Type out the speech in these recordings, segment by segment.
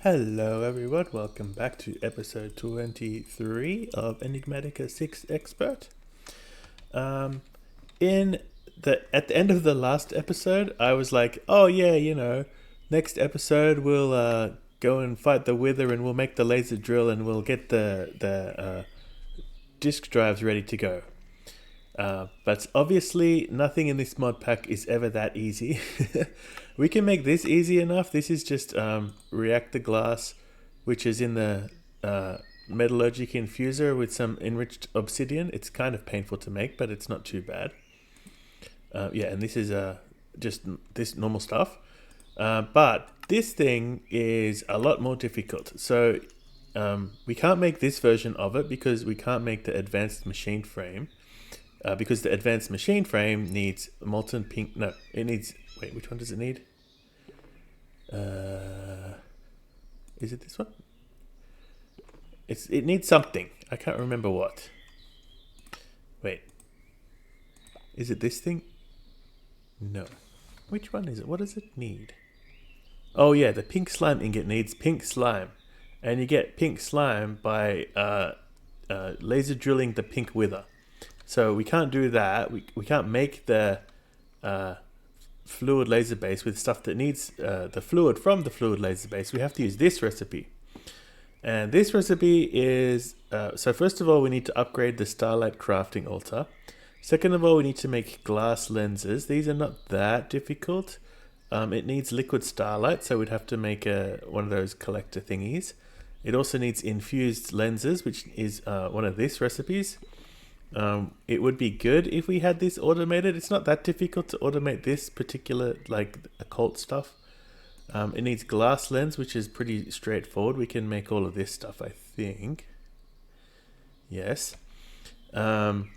Hello everyone, welcome back to episode 23 of Enigmatica 6 Expert. Um, in at the end of the last episode, I was like, oh yeah, next episode we'll go and fight the Wither and we'll make the laser drill and we'll get the disk drives ready to go. But obviously, nothing in this mod pack is ever that easy. We can make this easy enough. This is just reactor glass, which is in the metallurgic infuser with some enriched obsidian. It's kind of painful to make, but it's not too bad. Yeah, and this is just this normal stuff. But this thing is a lot more difficult. So we can't make this version of it because we can't make the advanced machine frame. Because the advanced machine frame needs molten pink. No, it needs. Wait, which one does it need? Is it this one? It needs something. I can't remember what. Wait. Is it this thing? No. Which one is it? What does it need? Oh yeah, the pink slime ingot needs pink slime, and you get pink slime by laser drilling the pink wither. So we can't do that. We can't make the fluid laser base with stuff that needs the fluid from the fluid laser base. We have to use this recipe. And this recipe is... so first of all, we need to upgrade the Starlight crafting altar. Second of all, we need to make glass lenses. These are not that difficult. It needs liquid starlight, so we'd have to make one of those collector thingies. It also needs infused lenses, which is one of these recipes. It would be good if we had this automated. It's not that difficult to automate this particular, like, occult stuff. It needs glass lens, which is pretty straightforward. We can make all of this stuff, I think. Yes. It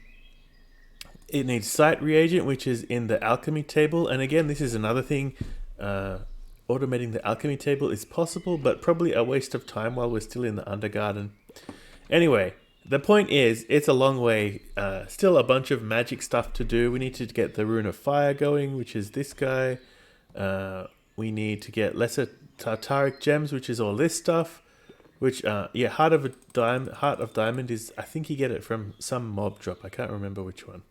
needs sight reagent, which is in the alchemy table. And again, this is another thing. Automating the alchemy table is possible, but probably a waste of time while we're still in the Undergarden. Anyway, the point is, it's a long way. Still a bunch of magic stuff to do. We need to get the Rune of Fire going, which is this guy. We need to get lesser Tartaric gems, which is all this stuff. Which, yeah, Heart of Diamond is, I think you get it from some mob drop. I can't remember which one.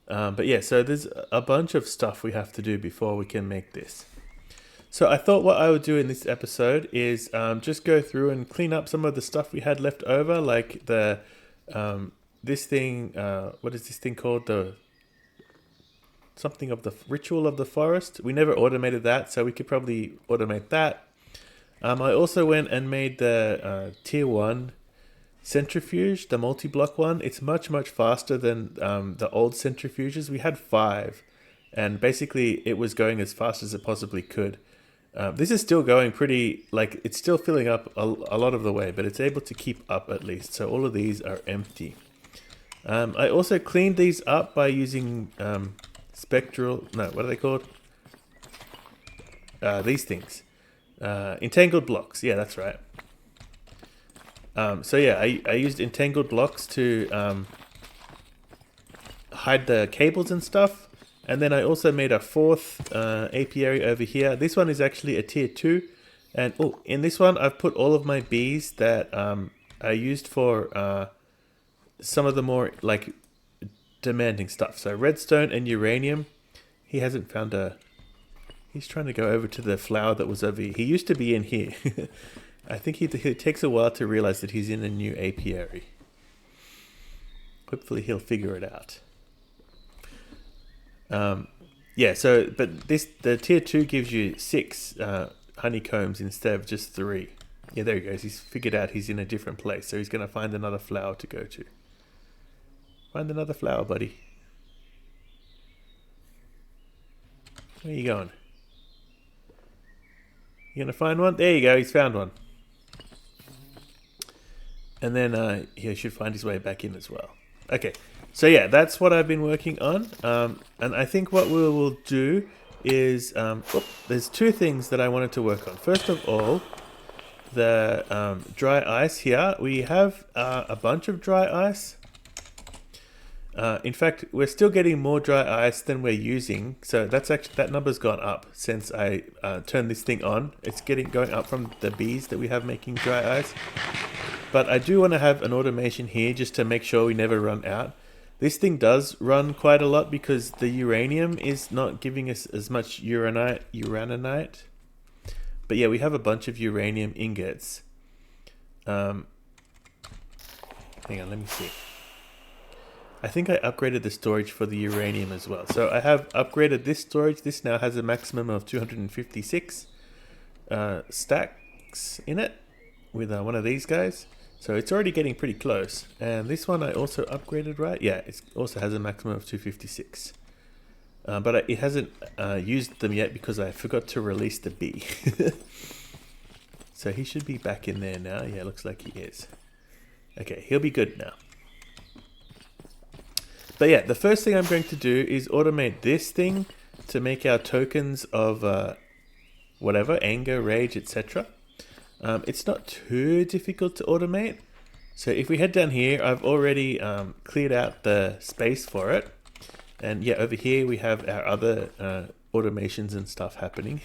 But yeah, so there's a bunch of stuff we have to do before we can make this. So I thought what I would do in this episode is just go through and clean up some of the stuff we had left over, like the this thing. What is this thing called? The something of the ritual of the forest. We never automated that, so we could probably automate that. I also went and made the tier 1 centrifuge, the multi-block one. It's much faster than the old centrifuges. We had 5, and basically it was going as fast as it possibly could. This is still going pretty, like, it's still filling up a lot of the way, but it's able to keep up at least. So all of these are empty. I also cleaned these up by using spectral, no, what are they called? These things. Entangled blocks, yeah, that's right. So yeah, I used entangled blocks to hide the cables and stuff. And then I also made a 4th apiary over here. This one is actually a tier 2. And oh, in this one, I've put all of my bees that I used for some of the more, like, demanding stuff. So redstone and uranium. He hasn't found a... He's trying to go over to the flower that was over here. He used to be in here. I think it takes a while to realize that he's in a new apiary. Hopefully he'll figure it out. Yeah, so, but the tier 2 gives you 6 honeycombs instead of just 3. Yeah, there he goes. He's figured out he's in a different place, so he's going to find another flower to go to. Find another flower, buddy. Where are you going? You going to find one? There you go, he's found one. And then he should find his way back in as well. Okay. So yeah, that's what I've been working on, and I think what we will do is, there's 2 things that I wanted to work on. First of all, the dry ice here. We have a bunch of dry ice, In fact, we're still getting more dry ice than we're using, so that's actually, that number's gone up since I turned this thing on. It's going up from the bees that we have making dry ice. But I do want to have an automation here just to make sure we never run out. This thing does run quite a lot because the uranium is not giving us as much uraninite. But yeah, we have a bunch of uranium ingots. Hang on, let me see. I think I upgraded the storage for the uranium as well. So I have upgraded this storage. This now has a maximum of 256 stacks in it with one of these guys. So it's already getting pretty close. And this one I also upgraded, right? Yeah, it also has a maximum of 256. But it hasn't used them yet because I forgot to release the bee. So he should be back in there now. Yeah, looks like he is. Okay, he'll be good now. But yeah, the first thing I'm going to do is automate this thing to make our tokens of whatever, anger, rage, etc. It's not too difficult to automate. So if we head down here, I've already cleared out the space for it. And yeah, over here we have our other automations and stuff happening.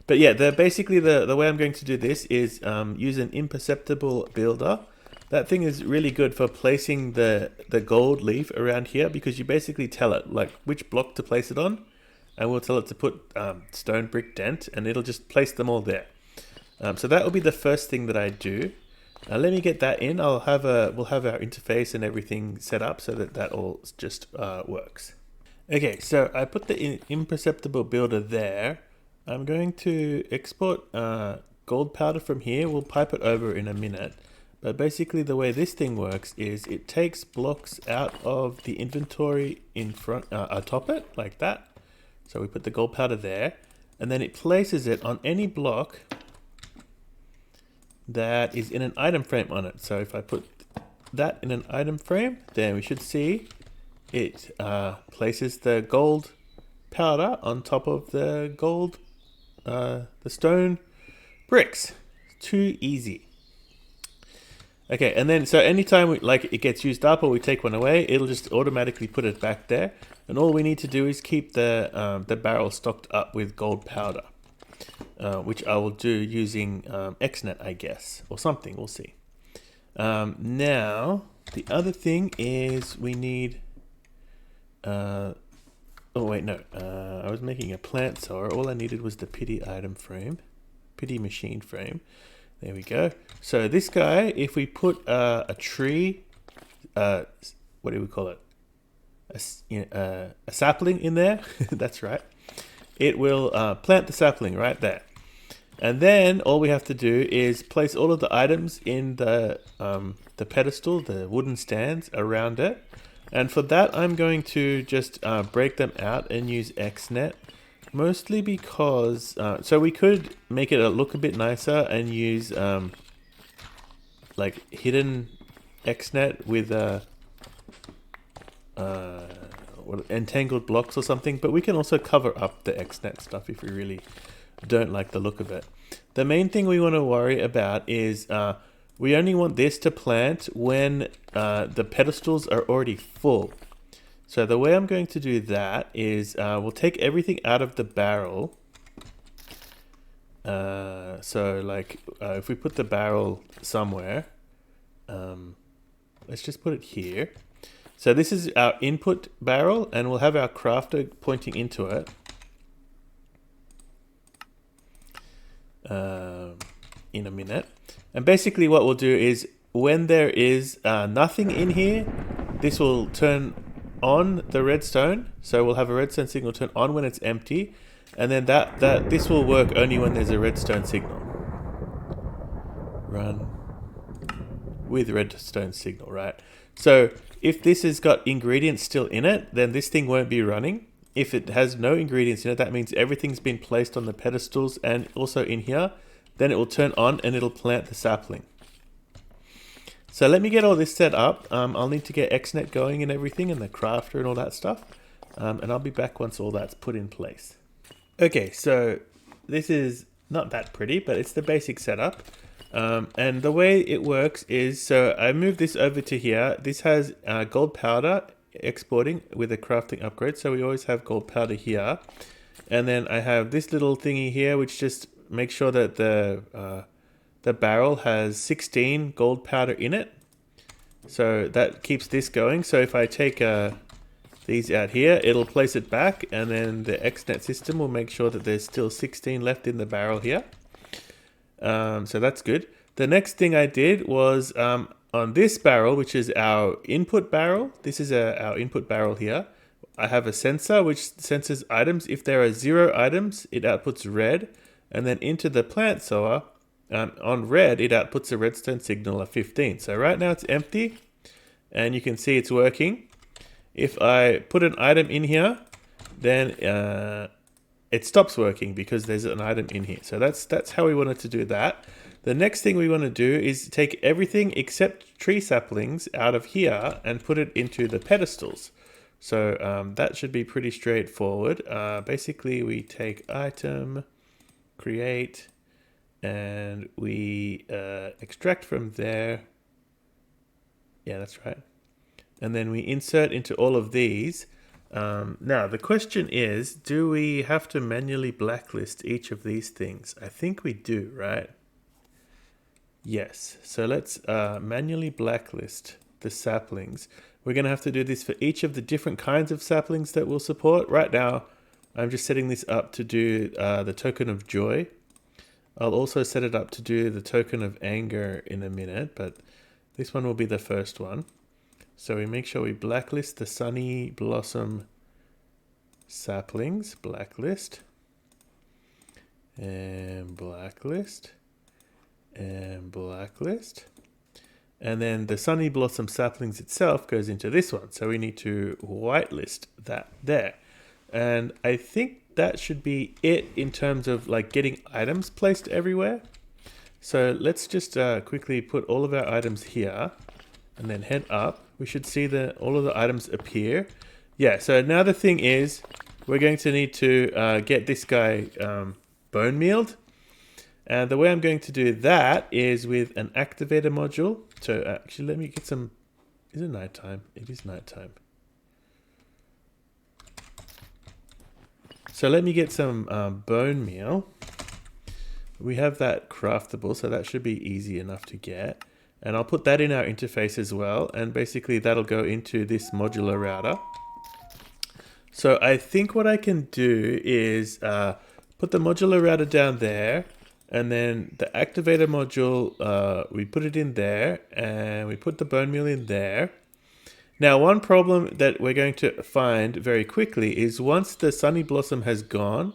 But yeah, basically the way I'm going to do this is use an imperceptible builder. That thing is really good for placing the gold leaf around here because you basically tell it like which block to place it on. And we'll tell it to put stone, brick, dent, and it'll just place them all there. So that will be the first thing that I do. Let me get that in. We'll have our interface and everything set up so that all just works. Okay, so I put the imperceptible builder there. I'm going to export gold powder from here. We'll pipe it over in a minute. But basically the way this thing works is it takes blocks out of the inventory in front, atop it, like that. So we put the gold powder there, and then it places it on any block that is in an item frame on it. So if I put that in an item frame, then we should see it places the gold powder on top of the gold, the stone bricks. Too easy. Okay, and then so anytime it gets used up or we take one away, it'll just automatically put it back there. And all we need to do is keep the barrel stocked up with gold powder, which I will do using XNet, I guess, or something. We'll see. Now the other thing is we need. Oh wait, no. I was making a plant sower. All I needed was the pity item frame, pity machine frame. There we go. So this guy, if we put a tree, what do we call it? A sapling in there. That's right. It will plant the sapling right there. And then all we have to do is place all of the items in the pedestal, the wooden stands around it. And for that, I'm going to just break them out and use XNet. Mostly because, so we could make it look a bit nicer and use like hidden XNet with entangled blocks or something, but we can also cover up the XNet stuff if we really don't like the look of it. The main thing we want to worry about is we only want this to plant when the pedestals are already full. So the way I'm going to do that is we'll take everything out of the barrel. So like if we put the barrel somewhere, let's just put it here. So this is our input barrel and we'll have our crafter pointing into it. In a minute. And basically what we'll do is when there is nothing in here, this will turn on the redstone, so we'll have a redstone signal turn on when it's empty, and then this will work only when there's a redstone signal. Run with redstone signal, right? So if this has got ingredients still in it, then this thing won't be running. If it has no ingredients in it, that means everything's been placed on the pedestals and also in here. Then it will turn on and it'll plant the sapling. So let me get all this set up. I'll need to get XNet going and everything and the crafter and all that stuff. And I'll be back once all that's put in place. Okay, so this is not that pretty, but it's the basic setup. And the way it works is, so I move this over to here. This has gold powder exporting with a crafting upgrade. So we always have gold powder here. And then I have this little thingy here, which just makes sure that the barrel has 16 gold powder in it. So that keeps this going. So if I take these out here, it'll place it back, and then the XNet system will make sure that there's still 16 left in the barrel here. So that's good. The next thing I did was on this barrel, which is our input barrel. This is our input barrel here. I have a sensor which senses items. If there are 0 items, it outputs red. And then into the plant sower, on red, it outputs a redstone signal of 15. So right now it's empty, and you can see it's working. If I put an item in here, then it stops working because there's an item in here. So that's how we wanted to do that. The next thing we want to do is take everything except tree saplings out of here and put it into the pedestals. So that should be pretty straightforward. Basically, we take item, create, and we extract from there. Yeah, that's right. And then we insert into all of these. Now, the question is, do we have to manually blacklist each of these things? I think we do, right? Yes. So let's manually blacklist the saplings. We're going to have to do this for each of the different kinds of saplings that we'll support. Right now, I'm just setting this up to do the token of joy. I'll also set it up to do the token of anger in a minute, but this one will be the first one. So we make sure we blacklist the sunny blossom saplings, blacklist, and blacklist, and blacklist. And then the sunny blossom saplings itself goes into this one. So we need to whitelist that there. And I think that should be it in terms of like getting items placed everywhere. So let's just quickly put all of our items here and then head up. We should see all of the items appear. Yeah, so now the thing is, we're going to need to get this guy bone mealed. And the way I'm going to do that is with an activator module. So actually, let me get some... Is it nighttime? It is nighttime. So let me get some bone meal. We have that craftable, so that should be easy enough to get. And I'll put that in our interface as well. And basically that'll go into this modular router. So I think what I can do is put the modular router down there. And then the activator module, we put it in there. And we put the bone meal in there. Now, one problem that we're going to find very quickly is once the sunny blossom has gone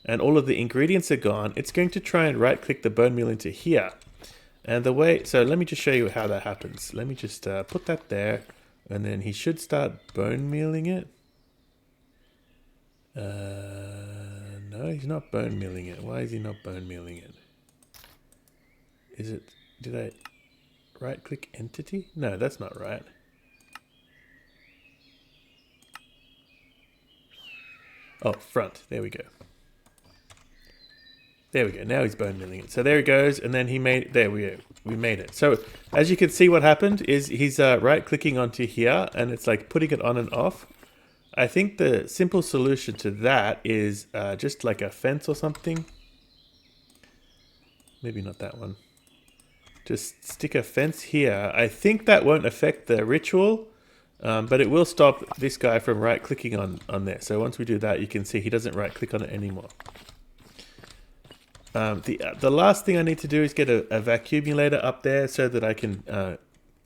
and all of the ingredients are gone, it's going to try and right-click the bone meal into here. And the way, so let me just show you how that happens. Let me just put that there, and then he should start bone mealing it. No, he's not bone mealing it. Why is he not bone mealing it? Is it, did I right-click entity? No, that's not right. Oh, front. There we go. There we go. Now he's bone milling it. So there he goes, and then he made. There we go. We made it. So as you can see, what happened is he's right-clicking onto here, and it's like putting it on and off. I think the simple solution to that is just like a fence or something. Maybe not that one. Just stick a fence here. I think that won't affect the ritual. But it will stop this guy from right-clicking on there. So once we do that, you can see he doesn't right-click on it anymore. The last thing I need to do is get a vacuumulator up there so that I can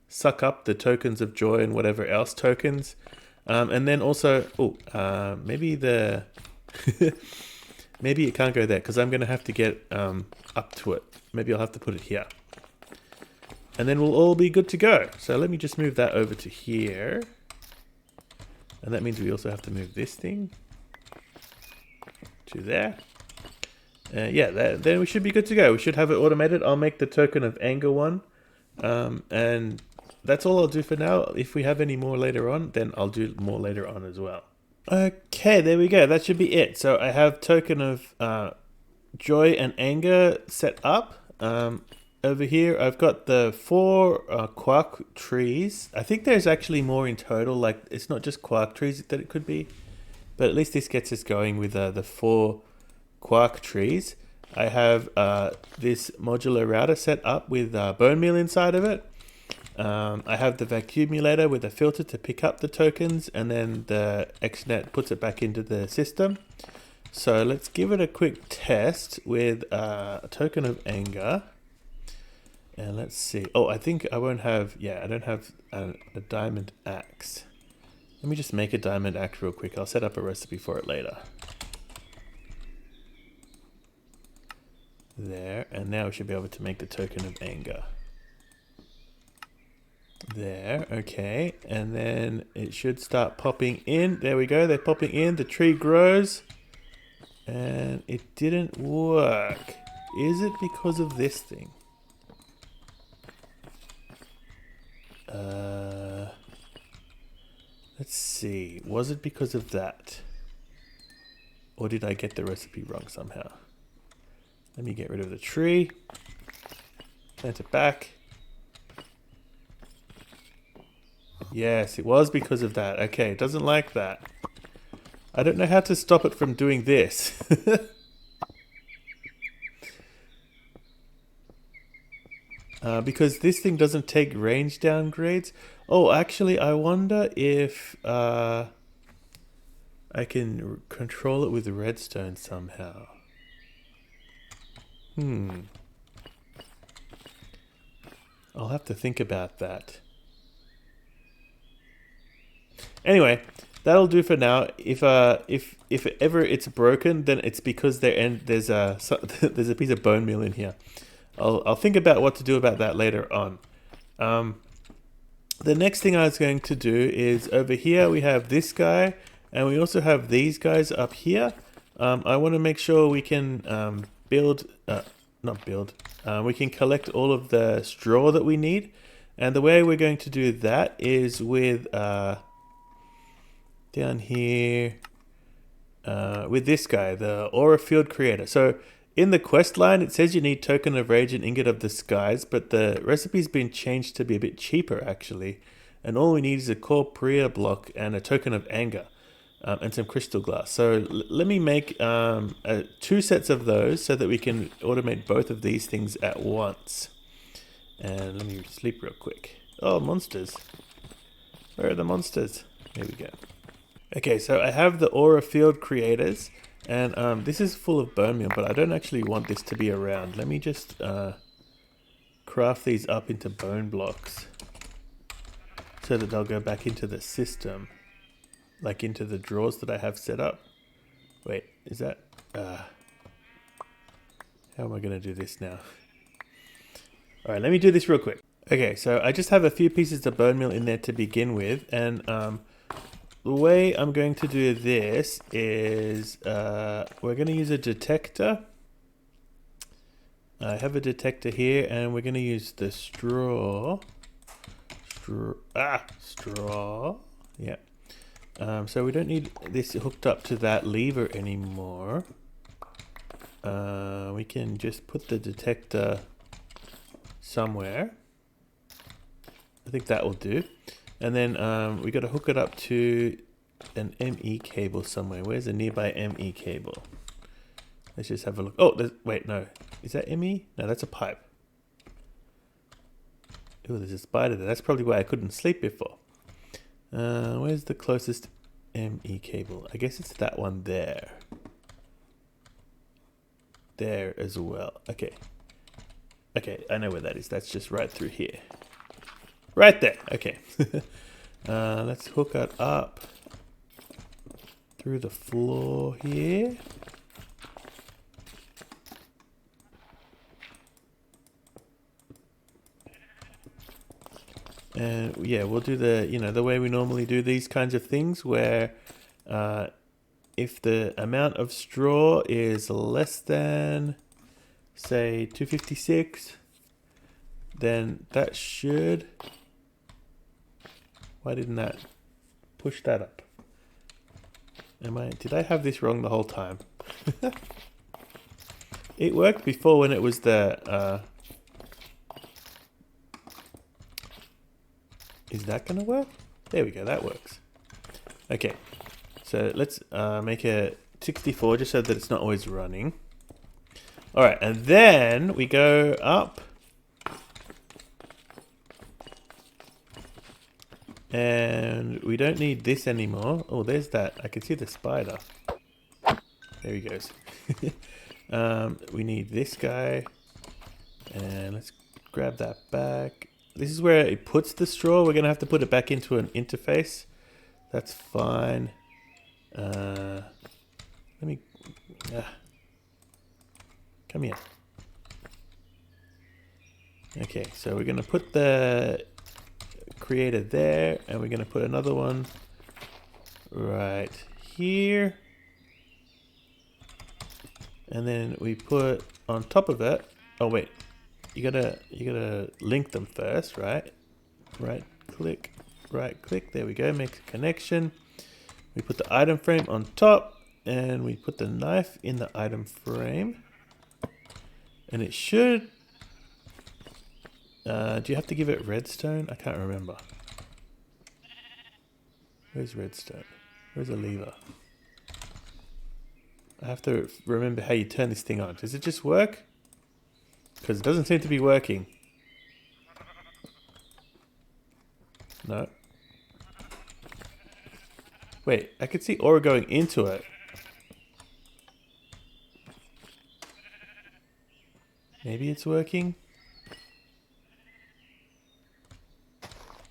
suck up the tokens of joy and whatever else tokens. And then also, maybe the maybe it can't go there because I'm going to have to get up to it. Maybe I'll have to put it here. And then we'll all be good to go. So let me just move that over to here. And that means we also have to move this thing to there. Yeah, then we should be good to go. We should have it automated. I'll make the token of anger one. And that's all I'll do for now. If we have any more later on, then I'll do more later on as well. Okay, there we go. That should be it. So I have token of joy and anger set up. over here, I've got the 4 quark trees. I think there's actually more in total. Like, it's not just quark trees that it could be. But at least this gets us going with the 4 quark trees. I have this modular router set up with bone meal inside of it. I have the vacuumulator with a filter to pick up the tokens, and then the XNet puts it back into the system. So let's give it a quick test with a token of anger. And let's see. Oh, I think I won't have... Yeah, I don't have a diamond axe. Let me just make a diamond axe real quick. I'll set up a recipe for it later. There. And now we should be able to make the token of anger. There. Okay. And then it should start popping in. There we go. They're popping in. The tree grows. And it didn't work. Is it because of this thing? Let's see. Was it because of that? Or did I get the recipe wrong somehow? Let me get rid of the tree. Plant it back. Yes, it was because of that. Okay, it doesn't like that. I don't know how to stop it from doing this. Because this thing doesn't take range downgrades. Oh, actually, I wonder if I can control it with redstone somehow. I'll have to think about that. Anyway, that'll do for now. If ever it's broken, then it's because there's a piece of bone meal in here. I'll think about what to do about that later on. The next thing I was going to do is over here we have this guy, and we also have these guys up here. I want to make sure we can we can collect all of the straw that we need. And the way we're going to do that is with down here with this guy, the aura field creator. So in the quest line, it says you need token of rage and ingot of the skies, but the recipe's been changed to be a bit cheaper actually. And all we need is a corporea block and a token of anger and some crystal glass. So let me make 2 sets of those so that we can automate both of these things at once. And let me sleep real quick. Oh, monsters. Where are the monsters? Here we go. Okay, so I have the aura field creators. And this is full of bone meal, but I don't actually want this to be around. Let me just craft these up into bone blocks so that they'll go back into the system, like into the drawers that I have set up. Wait, is that... how am I going to do this now? Alright, let me do this real quick. Okay, so I just have a few pieces of bone meal in there to begin with, and the way I'm going to do this is we're going to use a detector. I have a detector here, and we're going to use the straw. Straw. Yeah. So we don't need this hooked up to that lever anymore. We can just put the detector somewhere. I think that will do. And then we got to hook it up to an ME cable somewhere. Where's a nearby ME cable? Let's just have a look. Oh, wait, no. Is that ME? No, that's a pipe. Oh, there's a spider there. That's probably why I couldn't sleep before. Where's the closest ME cable? I guess it's that one there. There as well. Okay. Okay, I know where that is. That's just right through here. Right there. Okay. Let's hook it up through the floor here. And yeah, we'll do the way we normally do these kinds of things, where if the amount of straw is less than, say, 256, then that should... Why didn't that push that up? Did I have this wrong the whole time? It worked before when it was the Is that going to work? There we go, that works. Okay, so let's make it 64 just so that it's not always running. Alright, and then we go up. And we don't need this anymore. Oh, there's that. I can see the spider. There he goes. We need this guy. And let's grab that back. This is where it puts the straw. We're going to have to put it back into an interface. That's fine. Let me... come here. Okay, so we're going to put the creator there. And we're going to put another one right here. And then we put on top of it... Oh, wait. You gotta link them first, right? Right click. There we go. Make a connection. We put the item frame on top, and we put the knife in the item frame. And it should. Do you have to give it redstone? I can't remember. Where's redstone? Where's the lever? I have to remember how you turn this thing on. Does it just work? Because it doesn't seem to be working. No. Wait, I could see ore going into it. Maybe it's working.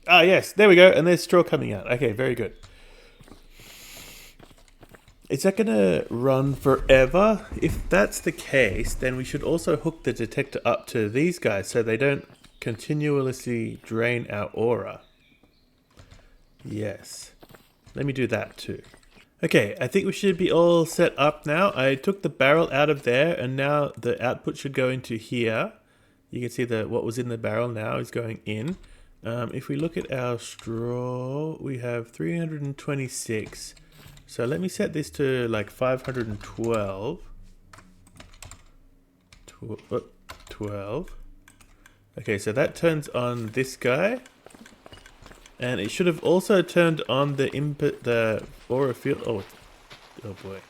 Ah, yes, there we go. And there's straw coming out. Okay, very good. Is that going to run forever? If that's the case, then we should also hook the detector up to these guys so they don't continuously drain our aura. Yes. Let me do that too. Okay, I think we should be all set up now. I took the barrel out of there and now the output should go into here. You can see that what was in the barrel now is going in. If we look at our straw, we have 326. So let me set this to like 512. 12. Okay, so that turns on this guy. And it should have also turned on the input, the aura field. Oh boy.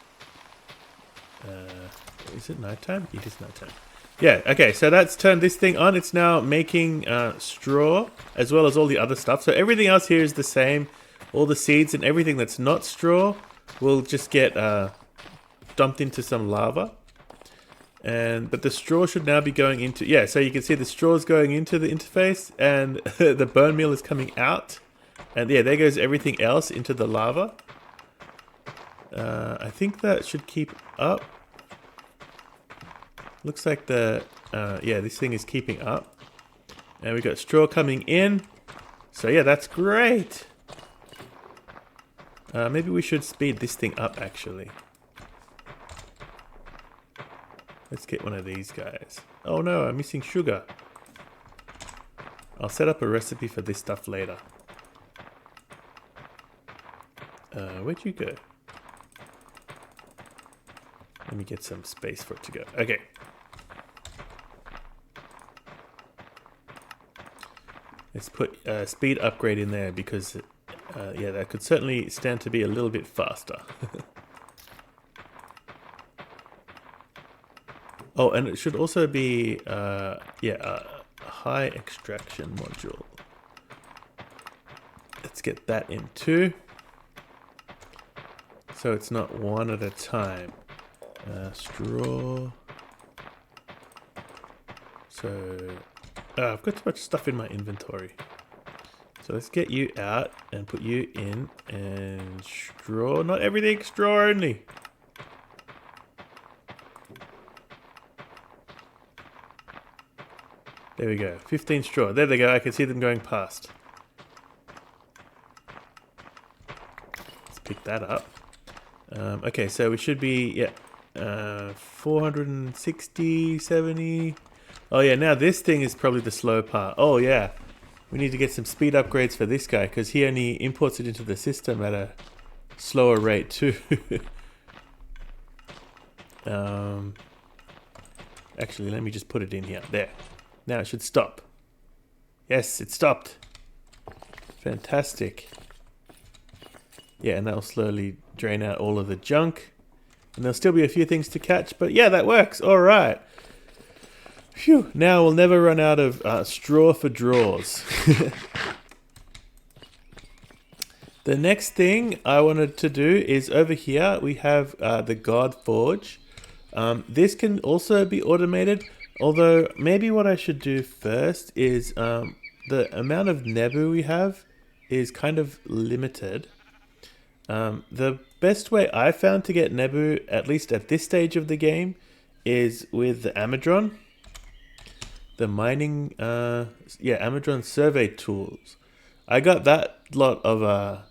Is it nighttime? It is nighttime. Yeah, okay, so that's turned this thing on. It's now making straw as well as all the other stuff. So everything else here is the same. All the seeds and everything that's not straw will just get dumped into some lava. But the straw should now be going into... Yeah, so you can see the straw is going into the interface and the bone meal is coming out. And yeah, there goes everything else into the lava. I think that should keep up. Looks like the... yeah, this thing is keeping up. And we got straw coming in. So yeah, that's great. Maybe we should speed this thing up, actually. Let's get one of these guys. Oh no, I'm missing sugar. I'll set up a recipe for this stuff later. Where'd you go? Let me get some space for it to go. Okay. Let's put speed upgrade in there because... yeah, that could certainly stand to be a little bit faster. Oh, and it should also be, yeah, a high extraction module. Let's get that in too. So it's not one at a time. Straw. So, I've got too much stuff in my inventory. So let's get you out and put you in and straw. Not everything straw only. There we go. 15 straw. There they go. I can see them going past. Let's pick that up. Okay, so we should be, yeah, 460, 70. Oh yeah, now this thing is probably the slow part. Oh yeah. We need to get some speed upgrades for this guy because he only imports it into the system at a slower rate too. Actually, let me just put it in here. There. Now it should stop. Yes, it stopped. Fantastic. Yeah, and that'll slowly drain out all of the junk. And there'll still be a few things to catch, but yeah, that works. All right. Phew. Now we'll never run out of straw for drawers. The next thing I wanted to do is over here we have the God Forge. This can also be automated, although maybe what I should do first is the amount of Nebu we have is kind of limited. The best way I found to get Nebu, at least at this stage of the game, is with the Amadron. The mining, Amadron survey tools. I got that lot of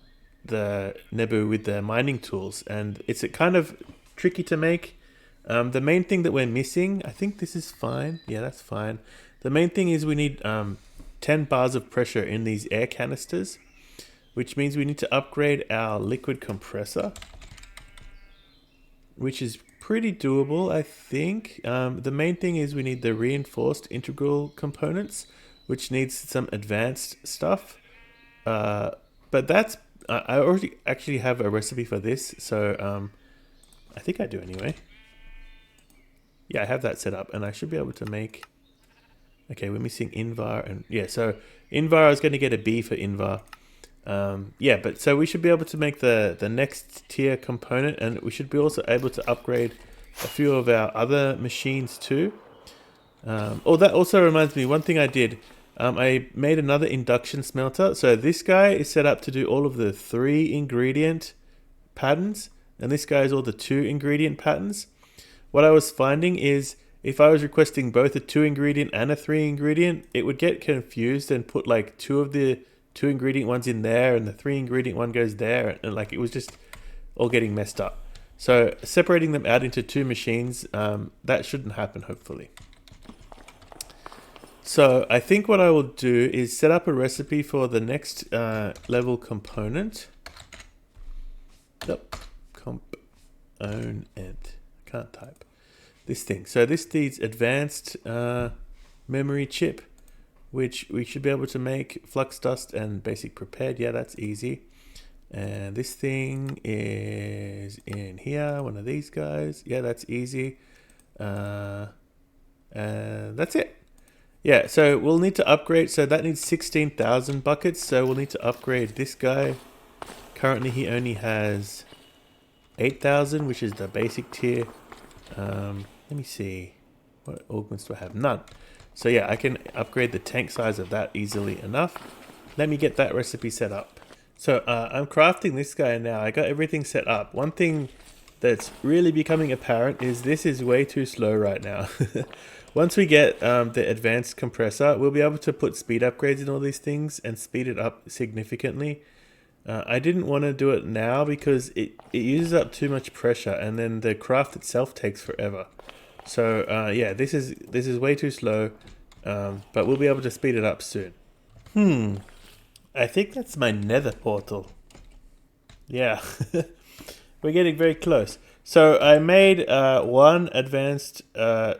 the Nebu with the mining tools, and it's a kind of tricky to make. The main thing that we're missing, I think this is fine. Yeah, that's fine. The main thing is we need 10 bars of pressure in these air canisters, which means we need to upgrade our liquid compressor, which is pretty doable, I think. The main thing is we need the reinforced integral components, which needs some advanced stuff. But that's, I already actually have a recipe for this, so I think I do anyway. Yeah, I have that set up, and I should be able to make... Okay, we're missing Invar, and yeah, so Invar, I was going to get a B for Invar. Yeah, but so we should be able to make the next tier component, and we should be also able to upgrade a few of our other machines too. Oh, that also reminds me, one thing I did, I made another induction smelter. So this guy is set up to do all of the 3 ingredient patterns, and this guy is all the 2 ingredient patterns. What I was finding is if I was requesting both a 2 ingredient and a 3 ingredient, it would get confused and put like 2 of the 2 ingredient ones in there and the 3 ingredient one goes there, and like it was just all getting messed up. So separating them out into 2 machines, that shouldn't happen, hopefully. So I think what I will do is set up a recipe for the next level component. Component. Can't type. This thing. So this needs advanced memory chip, which we should be able to make flux dust and basic prepared. Yeah, that's easy. And this thing is in here, one of these guys. Yeah, that's easy. And that's it. Yeah, so we'll need to upgrade. So that needs 16,000 buckets. So we'll need to upgrade this guy. Currently he only has 8,000, which is the basic tier. Let me see. What augments do I have? None. So yeah, I can upgrade the tank size of that easily enough. Let me get that recipe set up. So I'm crafting this guy now. I got everything set up. One thing that's really becoming apparent is this is way too slow right now. Once we get the advanced compressor, we'll be able to put speed upgrades in all these things and speed it up significantly. I didn't want to do it now because it uses up too much pressure, and then the craft itself takes forever. So yeah, this is way too slow, but we'll be able to speed it up soon. I think that's my nether portal. Yeah, we're getting very close. So I made one advanced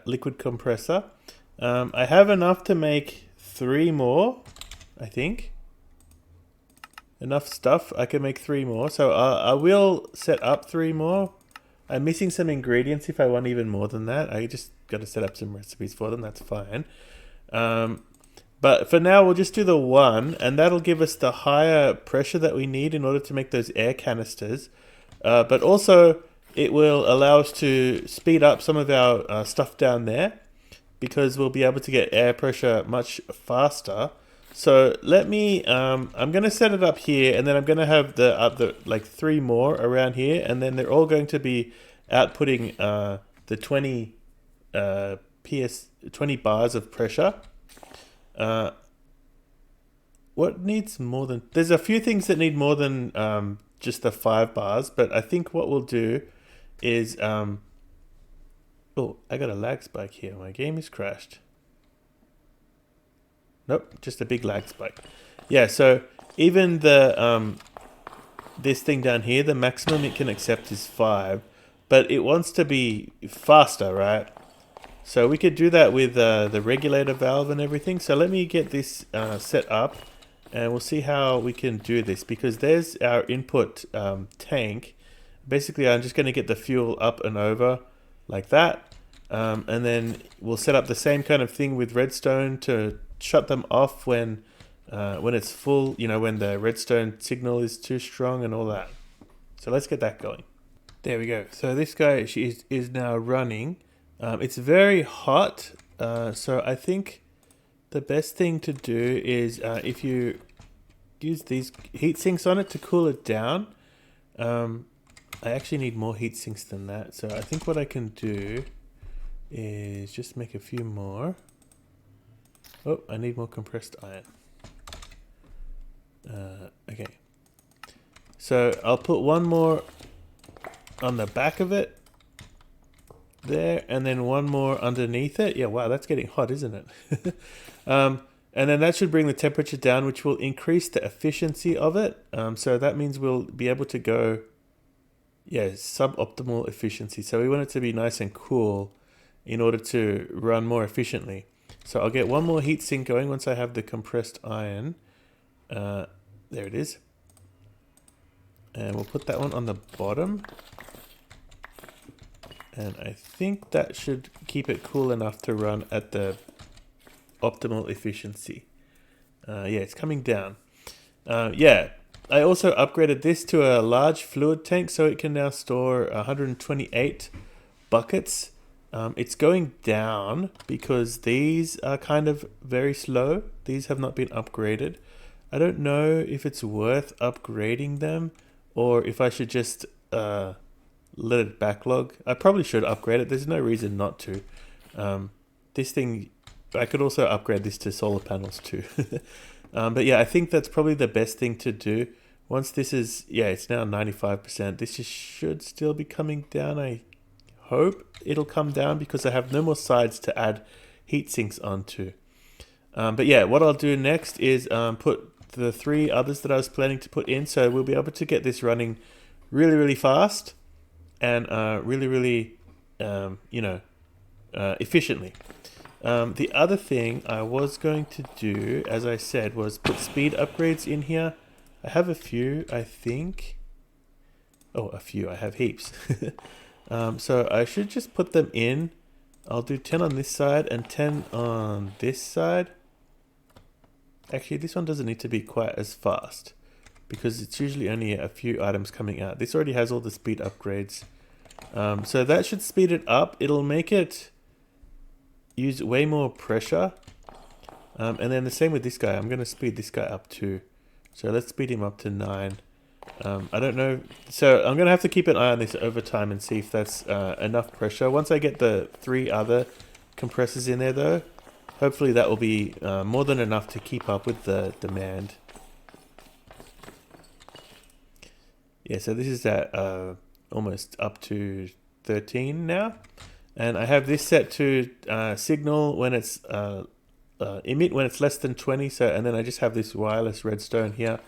liquid compressor. I have enough to make 3 more, I think. Enough stuff, I can make 3 more. So I will set up 3 more. I'm missing some ingredients if I want even more than that. I just got to set up some recipes for them, that's fine. But for now, we'll just do the 1, and that'll give us the higher pressure that we need in order to make those air canisters. But also, it will allow us to speed up some of our stuff down there, because we'll be able to get air pressure much faster. So let me, I'm going to set it up here, and then I'm going to have the like 3 more around here, and then they're all going to be outputting the 20 20 bars of pressure. What needs more than... There's a few things that need more than just the 5 bars, but I think what we'll do is... oh, I got a lag spike here. My game is crashed. Nope, just a big lag spike. Yeah, so even the this thing down here, the maximum it can accept is 5, but it wants to be faster, right? So we could do that with the regulator valve and everything. So let me get this set up, and we'll see how we can do this, because there's our input tank. Basically, I'm just going to get the fuel up and over like that, and then we'll set up the same kind of thing with redstone to shut them off when it's full, you know, when the redstone signal is too strong and all that. So let's get that going. There we go. So this guy is now running. It's very hot, so I think the best thing to do is if you use these heat sinks on it to cool it down. I actually need more heat sinks than that, so I think what I can do is just make a few more. Oh, I need more compressed iron. Okay. So I'll put one more on the back of it. There, and then one more underneath it. Yeah, wow, that's getting hot, isn't it? And then that should bring the temperature down, which will increase the efficiency of it. So that means we'll be able to go, yeah, suboptimal efficiency. So we want it to be nice and cool in order to run more efficiently. So I'll get one more heat sink going once I have the compressed iron. There it is. And we'll put that one on the bottom. And I think that should keep it cool enough to run at the optimal efficiency. Yeah, it's coming down. Yeah, I also upgraded this to a large fluid tank, so it can now store 128 buckets. It's going down because these are kind of very slow. These have not been upgraded. I don't know if it's worth upgrading them or if I should just let it backlog. I probably should upgrade it. There's no reason not to. This thing, I could also upgrade this to solar panels too. But yeah, I think that's probably the best thing to do. Once this is, yeah, it's now 95%. This should still be coming down. I hope it'll come down because I have no more sides to add heat sinks onto. But yeah, what I'll do next is put the 3 others that I was planning to put in. So we'll be able to get this running really, really fast and really, efficiently. The other thing I was going to do, as I said, was put speed upgrades in here. I have a few, I think. Oh, a few. I have heaps. So I should just put them in. I'll do 10 on this side and 10 on this side. Actually, this one doesn't need to be quite as fast because it's usually only a few items coming out. This already has all the speed upgrades. So that should speed it up. It'll make it use way more pressure. And then the same with this guy. I'm going to speed this guy up too. So let's speed him up to 9. I don't know. So I'm going to have to keep an eye on this over time and see if that's enough pressure. Once I get the 3 other compressors in there though, hopefully that will be more than enough to keep up with the demand. Yeah, so this is at almost up to 13 now. And I have this set to signal when it's emit when it's less than 20. So, and then I just have this wireless redstone here,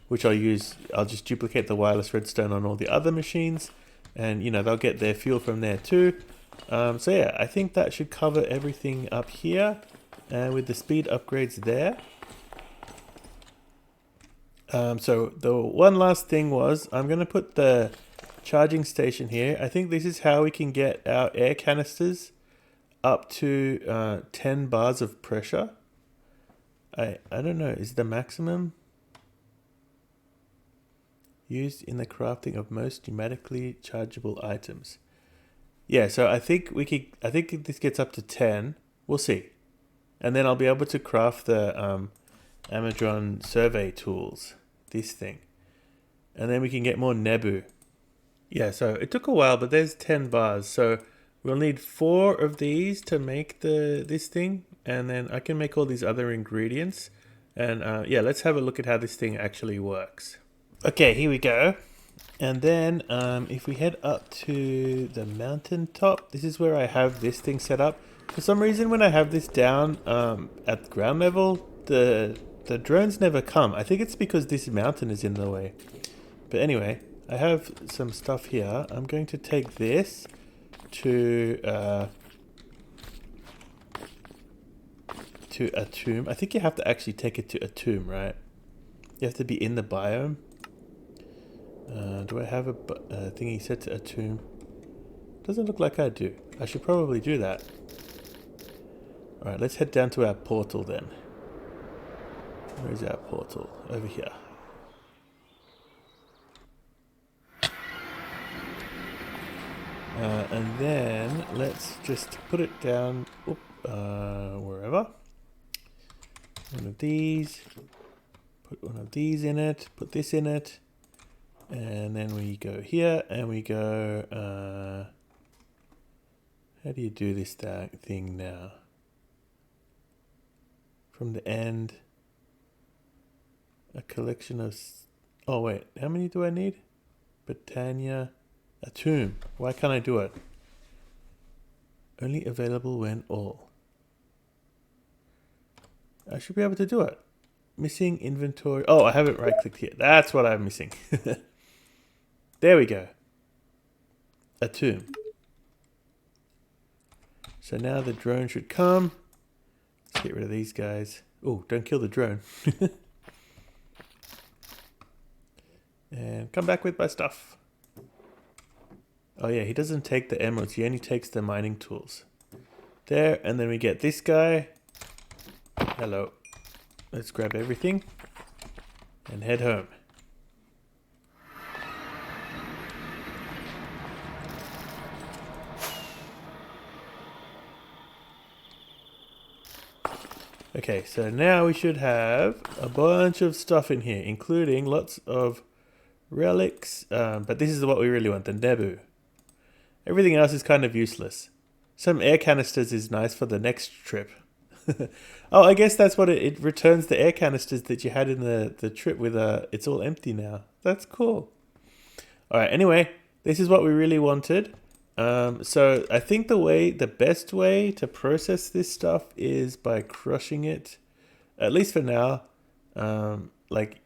which I'll use. I'll just duplicate the wireless redstone on all the other machines, and you know they'll get their fuel from there too. So yeah, I think that should cover everything up here, with the speed upgrades there. So the one last thing was I'm going to put the charging station here. I think this is how we can get our air canisters up to 10 bars of pressure. I don't know, is the maximum used in the crafting of most pneumatically chargeable items? Yeah, so I think if this gets up to 10, we'll see. And then I'll be able to craft the Amazon survey tools, this thing. And then we can get more Nebu. Yeah, so it took a while, but there's 10 bars. So we'll need 4 of these to make this thing. And then I can make all these other ingredients. And yeah, let's have a look at how this thing actually works. Okay, here we go. And then if we head up to the mountaintop, this is where I have this thing set up. For some reason, when I have this down at ground level, the drones never come. I think it's because this mountain is in the way. But anyway, I have some stuff here. I'm going to take this to a tomb. I think you have to actually take it to a tomb, right? You have to be in the biome. Do I have a thingy set to a tomb? Doesn't look like I do. I should probably do that. Alright, let's head down to our portal then. Where's our portal? Over here. And then let's just put it down wherever. One of these. Put one of these in it. Put this in it. And then we go here and we go... how do you do this thing now? From the end. A collection of... Oh wait, how many do I need? Britannia... A tomb. Why can't I do it? Only available when all. I should be able to do it. Missing inventory. Oh, I haven't right clicked here. That's what I'm missing. There we go. A tomb. So now the drone should come. Let's get rid of these guys. Oh, don't kill the drone. And come back with my stuff. Oh yeah, he doesn't take the emeralds, he only takes the mining tools. There, and then we get this guy. Hello. Let's grab everything and head home. Okay, so now we should have a bunch of stuff in here, including lots of relics, but this is what we really want, the Nebu. Everything else is kind of useless. Some air canisters is nice for the next trip. Oh, I guess that's what it returns, the air canisters that you had in the trip with it's all empty now. That's cool. Alright, anyway, this is what we really wanted. So I think the best way to process this stuff is by crushing it. At least for now. Like,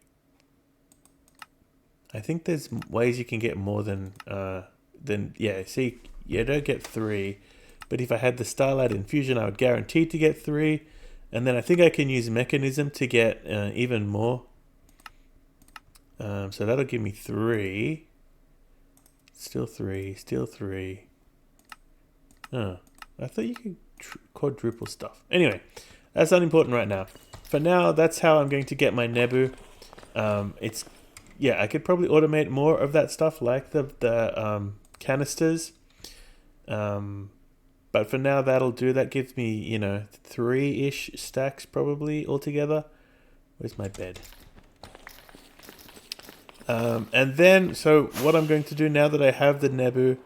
I think there's ways you can get more than yeah, see, you don't get 3. But if I had the Starlight Infusion, I would guarantee to get 3. And then I think I can use Mechanism to get even more. So that'll give me 3. Still 3, still 3. Oh, I thought you could quadruple stuff. Anyway, that's unimportant right now. For now, that's how I'm going to get my Nebu. Yeah, I could probably automate more of that stuff, like the canisters. But for now, that'll do. That gives me, you know, 3-ish stacks probably altogether. Where's my bed? And then, so what I'm going to do now that I have the Nebu,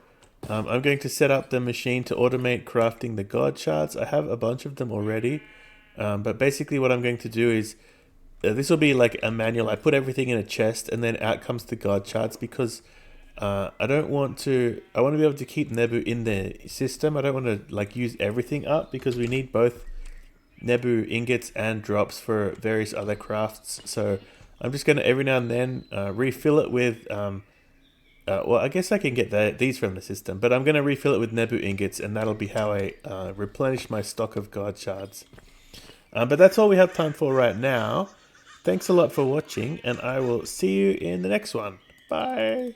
I'm going to set up the machine to automate crafting the God shards. I have a bunch of them already. But basically what I'm going to do is, this will be like a manual. I put everything in a chest and then out comes the God shards because I want to be able to keep Nebu in the system. I don't want to like use everything up because we need both Nebu ingots and drops for various other crafts. So I'm just going to every now and then refill it with, well, I guess I can get these from the system, but I'm going to refill it with Nebu ingots and that'll be how I replenish my stock of God shards. But that's all we have time for right now. Thanks a lot for watching and I will see you in the next one. Bye!